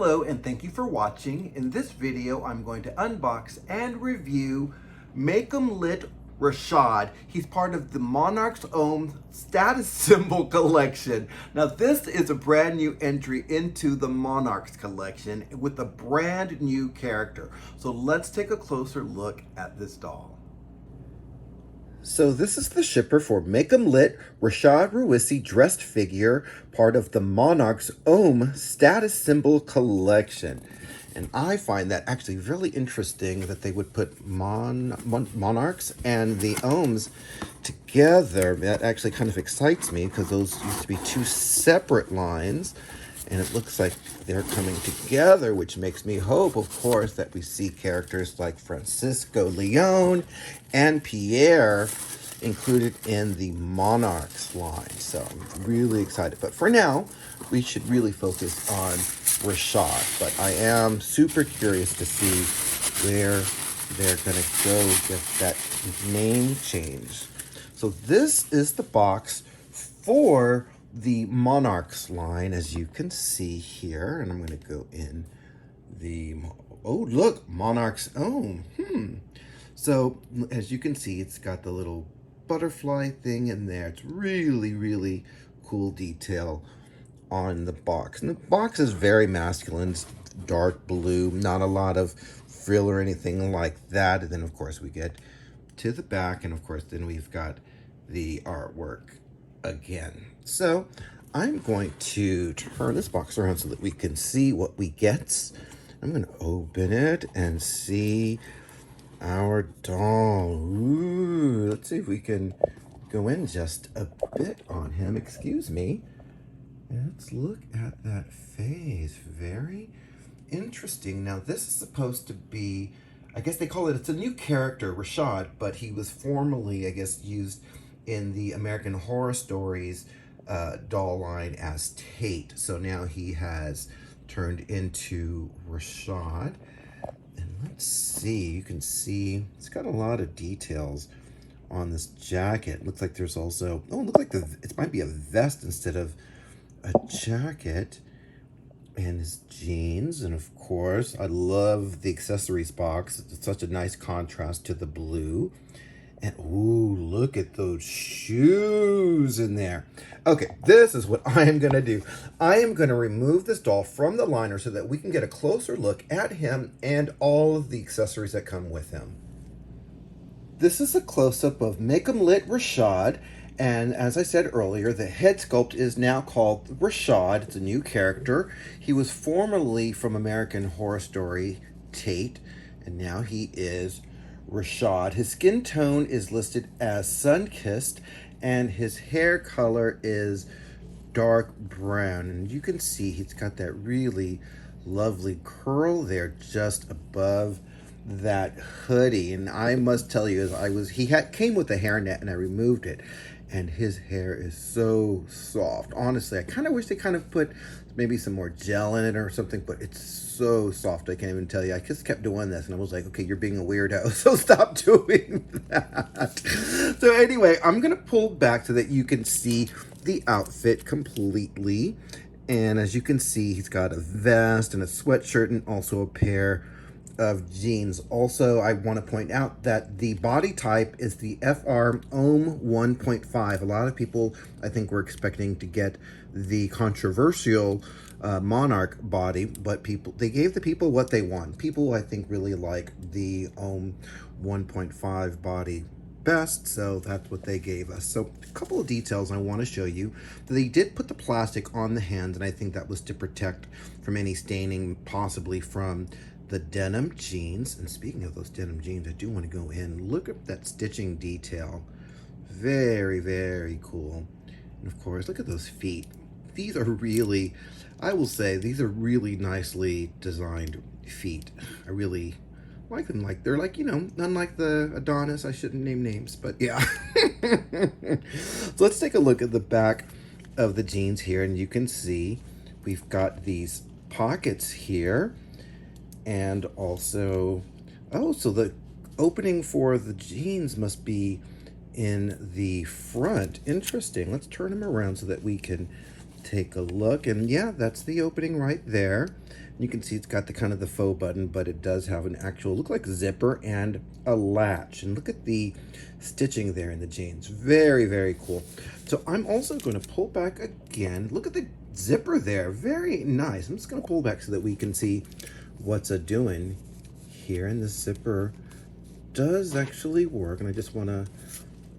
Hello and thank you for watching. In this video, I'm going to unbox and review Make 'em Lit Rashad. He's part of the Monarchs Homme status symbol collection. Now this is a brand new entry into the Monarchs collection with a brand new character. So let's take a closer look at this doll. So this is the shipper for Make 'em Lit Rashad Rouissi dressed figure, part of the Monarchs Homme status symbol collection. And I find that actually really interesting that they would put Monarchs and the Hommes together. That actually kind of excites me because those used to be two separate lines. And it looks like they're coming together, which makes me hope, of course, that we see characters like Francisco Leon and Pierre included in the Monarchs line. So I'm really excited. But for now, we should really focus on Rashad. But I am super curious to see where they're going to go with that name change. So this is the box for the Monarchs line, as you can see here, and I'm going to go in the, oh look, Monarchs Homme. So as you can see, it's got the little butterfly thing in there. It's really, really cool detail on the box. And the box is very masculine. It's dark blue, not a lot of frill or anything like that. And then of course we get to the back, and of course then we've got the artwork again. So I'm going to turn this box around so that we can see what we get. I'm going to open it and see our doll. Ooh, let's see if we can go in just a bit on him. Excuse me. Let's look at that face. Very interesting. Now this is supposed to be, I guess they call it, it's a new character, Rashad, but he was formerly, I guess, used in the American Horror Stories doll line as Tate. So now he has turned into Rashad. And let's see, you can see it's got a lot of details on this jacket. Looks like there's also, oh, it looks like it might be a vest instead of a jacket. And his jeans, and of course, I love the accessories box. It's such a nice contrast to the blue. And ooh, look at those shoes in there. Okay, this is what I am gonna do. I am gonna remove this doll from the liner so that we can get a closer look at him and all of the accessories that come with him. This is a close-up of Make 'em Lit Rashad. And as I said earlier, the head sculpt is now called Rashad. It's a new character. He was formerly from American Horror Story Tate, and now he is Rashad. His skin tone is listed as Sunkissed, and his hair color is dark brown. And you can see he's got that really lovely curl there just above that hoodie. And I must tell you, he came with a hairnet, and I removed it, and his hair is so soft. Honestly, I kind of wish they kind of put maybe some more gel in it or something, but it's so soft, I can't even tell you. I just kept doing this, and I was like, okay, you're being a weirdo, so stop doing that. So anyway, I'm gonna pull back so that you can see the outfit completely. And as you can see, he's got a vest and a sweatshirt and also a pair of jeans. Also, I want to point out that the body type is the FR Homme 1.5. A lot of people, I think, were expecting to get the controversial Monarch body, but they gave the people what they want. People, I think, really like the Homme 1.5 body best, so that's what they gave us. So a couple of details I want to show you. They did put the plastic on the hands, and I think that was to protect from any staining, possibly from the denim jeans. And speaking of those denim jeans, I do want to go in. Look at that stitching detail. Very, very cool. And of course, look at those feet. These are really, I will say, these are really nicely designed feet. I really like them. Like, they're like, you know, unlike the Adonis. I shouldn't name names, but yeah. So let's take a look at the back of the jeans here, and you can see we've got these pockets here. And also, oh, so the opening for the jeans must be in the front. Interesting. Let's turn them around so that we can take a look. And yeah, that's the opening right there. You can see it's got the kind of the faux button, but it does have an actual, look like zipper and a latch. And look at the stitching there in the jeans. Very, very cool. So I'm also going to pull back again. Look at the zipper there. Very nice. I'm just going to pull back so that we can see what's doing here. And the zipper does actually work. And I just want to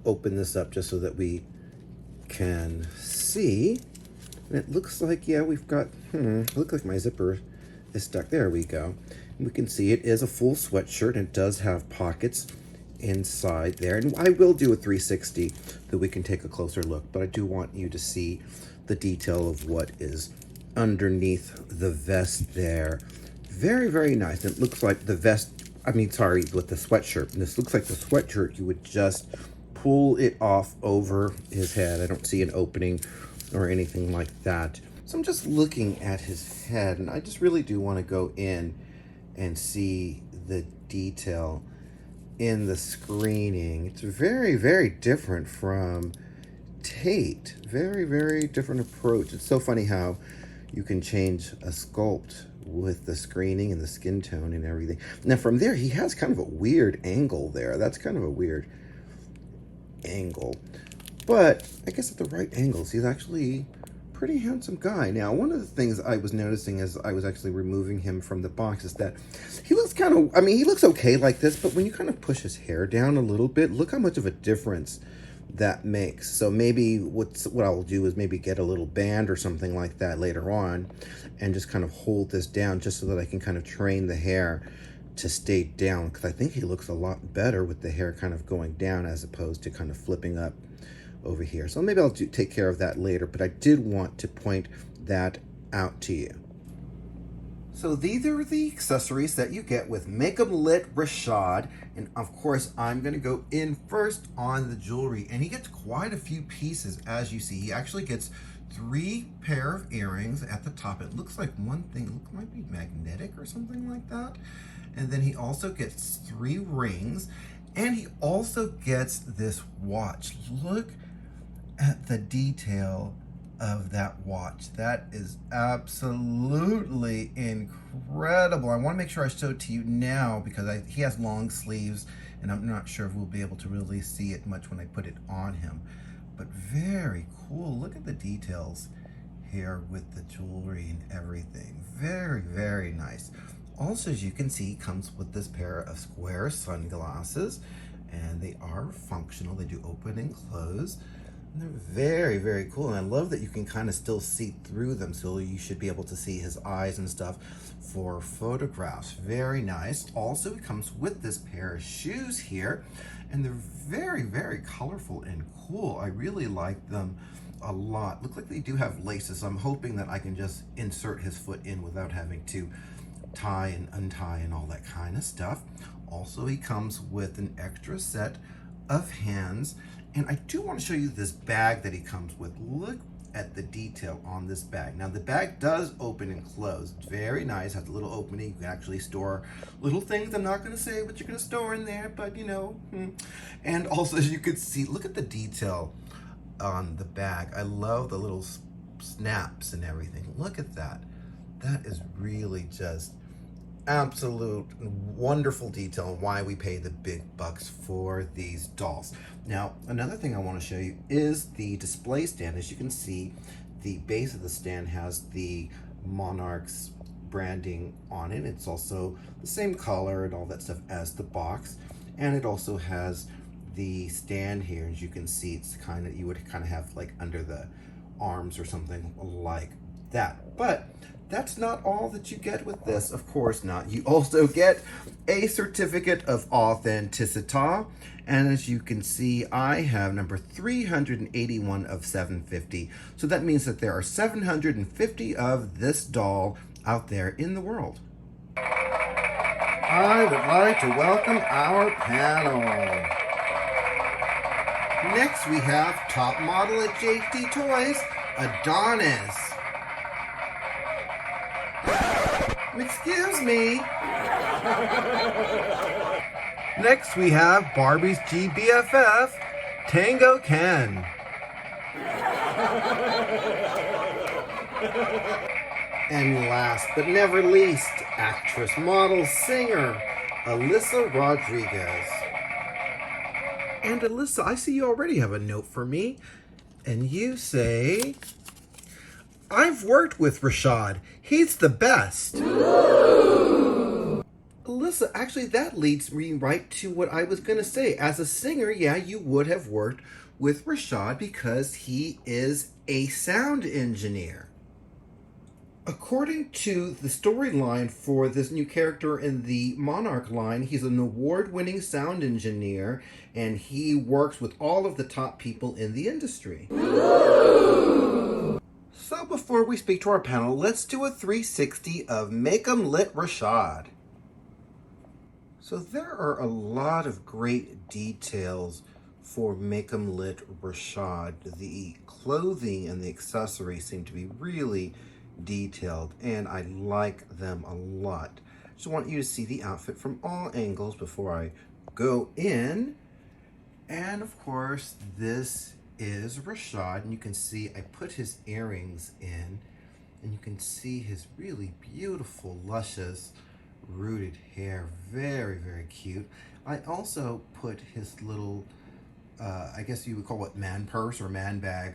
open this up just so that we can see. And it looks like, yeah, we've got, look like my zipper is stuck. There we go. And we can see it is a full sweatshirt, and it does have pockets inside there. And I will do a 360 that we can take a closer look, but I do want you to see the detail of what is underneath the vest there. Very, very nice. It looks like the vest, with the sweatshirt. And this looks like the sweatshirt, you would just pull it off over his head. I don't see an opening or anything like that. So I'm just looking at his head, and I just really do want to go in and see the detail in the screening. It's very, very different from Tate. Very, very different approach. It's so funny how you can change a sculpt with the screening and the skin tone and everything. Now from there, he has kind of a weird angle there. That's kind of a weird angle. But I guess at the right angles, he's actually pretty handsome guy. Now, one of the things I was noticing as I was actually removing him from the box is that he looks kind of, he looks okay like this, but when you kind of push his hair down a little bit, look how much of a difference that makes. So maybe what I'll do is maybe get a little band or something like that later on and just kind of hold this down just so that I can kind of train the hair to stay down, because I think he looks a lot better with the hair kind of going down as opposed to kind of flipping up over here. So maybe I'll take care of that later, but I did want to point that out to you. So these are the accessories that you get with Make 'em Lit Rashad. And of course, I'm gonna go in first on the jewelry. And he gets quite a few pieces, as you see. He actually gets 3 pair of earrings at the top. It looks like one thing might be magnetic or something like that. And then he also gets 3 rings. And he also gets this watch. Look at the detail of that watch. That is absolutely incredible. I want to make sure I show it to you now because he has long sleeves, and I'm not sure if we'll be able to really see it much when I put it on him. But very cool. Look at the details here with the jewelry and everything. Very, very nice. Also, as you can see, he comes with this pair of square sunglasses, and they are functional. They do open and close. And they're very, very cool. And I love that you can kind of still see through them, so you should be able to see his eyes and stuff for photographs. Very nice. Also, it comes with this pair of shoes here, and they're very, very colorful and cool. I really like them a lot. Look like they do have laces. I'm hoping that I can just insert his foot in without having to tie and untie and all that kind of stuff. Also, he comes with an extra set of hands. And I do want to show you this bag that he comes with. Look at the detail on this bag. Now the bag does open and close. It's very nice, has a little opening. You can actually store little things. I'm not going to say what you're going to store in there, but you know. And also, as you can see, look at the detail on the bag. I love the little snaps and everything. Look at that. That is really just absolute wonderful detail and why we pay the big bucks for these dolls. Now, another thing I want to show you is the display stand. As you can see, the base of the stand has the Monarchs branding on it. It's also the same color and all that stuff as the box. And it also has the stand here. As you can see, it's kind of, you would kind of have like under the arms or something like that. But that's not all that you get with this, of course not. You also get a certificate of authenticity. And as you can see, I have number 381 of 750. So that means that there are 750 of this doll out there in the world. I would like to welcome our panel. Next we have top model at JD Toys, Adonis. Excuse me. Next we have Barbie's GBFF, Tango Ken. And last but never least, actress, model, singer, ALYSA Rodriguez. And ALYSA, I see you already have a note for me. And you say, I've worked with Rashad. He's the best. ALYSA, actually that leads me right to what I was going to say. As a singer, yeah, you would have worked with Rashad because he is a sound engineer. According to the storyline for this new character in the Monarch line, he's an award-winning sound engineer, and he works with all of the top people in the industry. So before we speak to our panel, let's do a 360 of Make 'em Lit Rashad. So there are a lot of great details for Make 'em Lit Rashad. The clothing and the accessories seem to be really detailed, and I like them a lot. Just want you to see the outfit from all angles before I go in. And of course, this is Rashad, and you can see I put his earrings in, and you can see his really beautiful, luscious, rooted hair. Very, very cute. I also put his little, I guess you would call it man purse or man bag,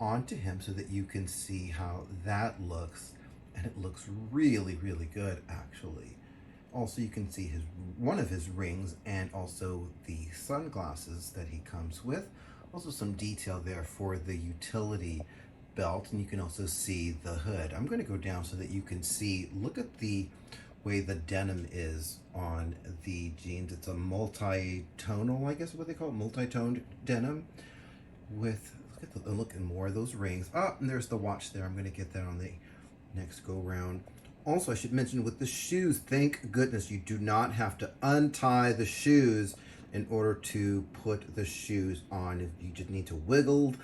onto him so that you can see how that looks, and it looks really, really good actually. Also, you can see one of his rings and also the sunglasses that he comes with. Also some detail there for the utility belt, and you can also see the hood. I'm going to go down so that you can see, look at the way the denim is on the jeans. It's a multi-tonal, I guess what they call it, multi-toned denim with, look at more of those rings. And there's the watch there. I'm going to get that on the next go round. Also, I should mention with the shoes, thank goodness you do not have to untie the shoes in order to put the shoes on. You just need to wiggle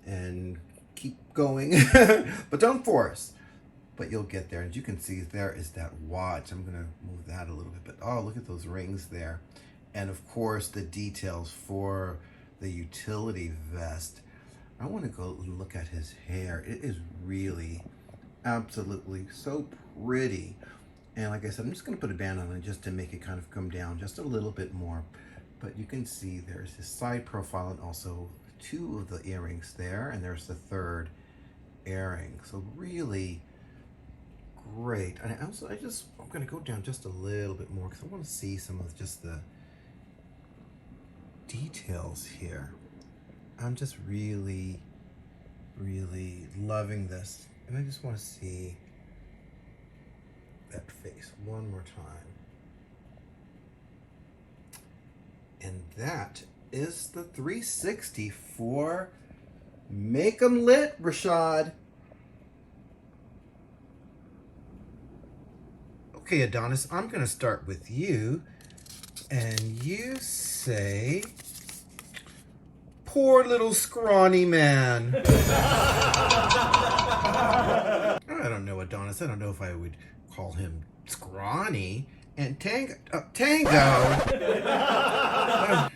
and keep going, but don't force. But you'll get there. As you can see, there is that watch. I'm going to move that a little bit, but oh, look at those rings there. And of course, the details for the utility vest. I want to go look at his hair. It is really absolutely so pretty. And like I said, I'm just going to put a band on it just to make it kind of come down just a little bit more. But you can see there's his side profile and also two of the earrings there. And there's the third earring. So really great. And I'm going to go down just a little bit more because I want to see some of just the details here. I'm just really, really loving this. And I just want to see that face one more time. And that is the 360 for Make 'em Lit, Rashad. Okay, Adonis, I'm going to start with you. And you say, poor little scrawny man. I don't know, Adonis. I don't know if I would call him scrawny. And Tango.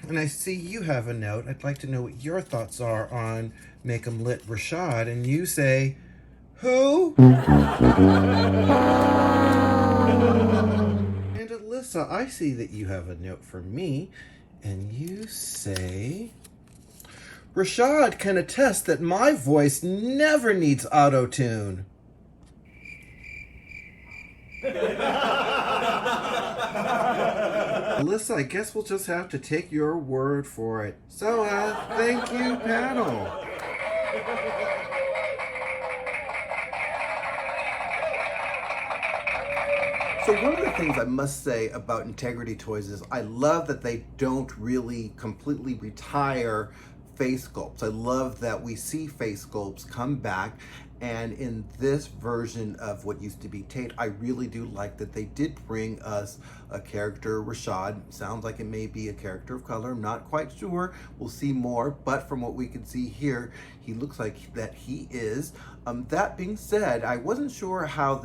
And I see you have a note. I'd like to know what your thoughts are on Make 'em Lit Rashad. And you say, who? And ALYSA, I see that you have a note for me. And you say, Rashad can attest that my voice never needs auto-tune. ALYSA, I guess we'll just have to take your word for it. So, thank you, panel. So one of the things I must say about Integrity Toys is I love that they don't really completely retire face sculpts. I love that we see face sculpts come back, and in this version of what used to be Tate, I really do like that they did bring us a character. Rashad sounds like it may be a character of color. I'm not quite sure. We'll see more, but from what we can see here, he looks like that he is. That being said, I wasn't sure how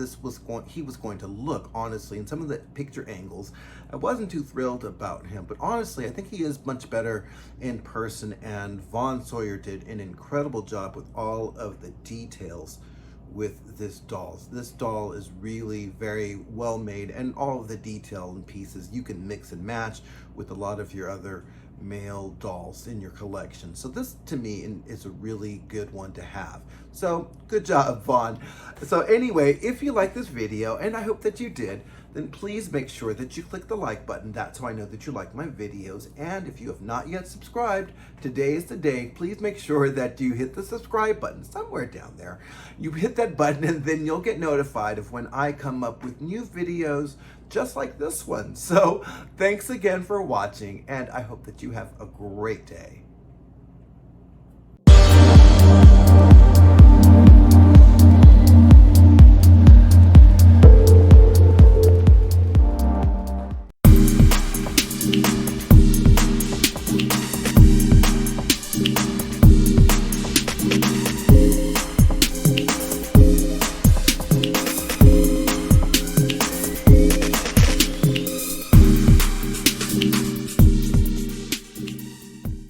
he was going to look, honestly. In some of the picture angles, I wasn't too thrilled about him, but honestly, I think he is much better in person, and Vaughn Sawyer did an incredible job with all of the details with this doll. This doll is really very well made, and all of the detail and pieces you can mix and match with a lot of your other male dolls in your collection. So this to me is a really good one to have. So good job, Vaughn. So anyway, if you like this video, and I hope that you did, then please make sure that you click the like button. That's how I know that you like my videos. And if you have not yet subscribed, today is the day. Please make sure that you hit the subscribe button somewhere down there. You hit that button and then you'll get notified of when I come up with new videos just like this one. So thanks again for watching, and I hope that you have a great day.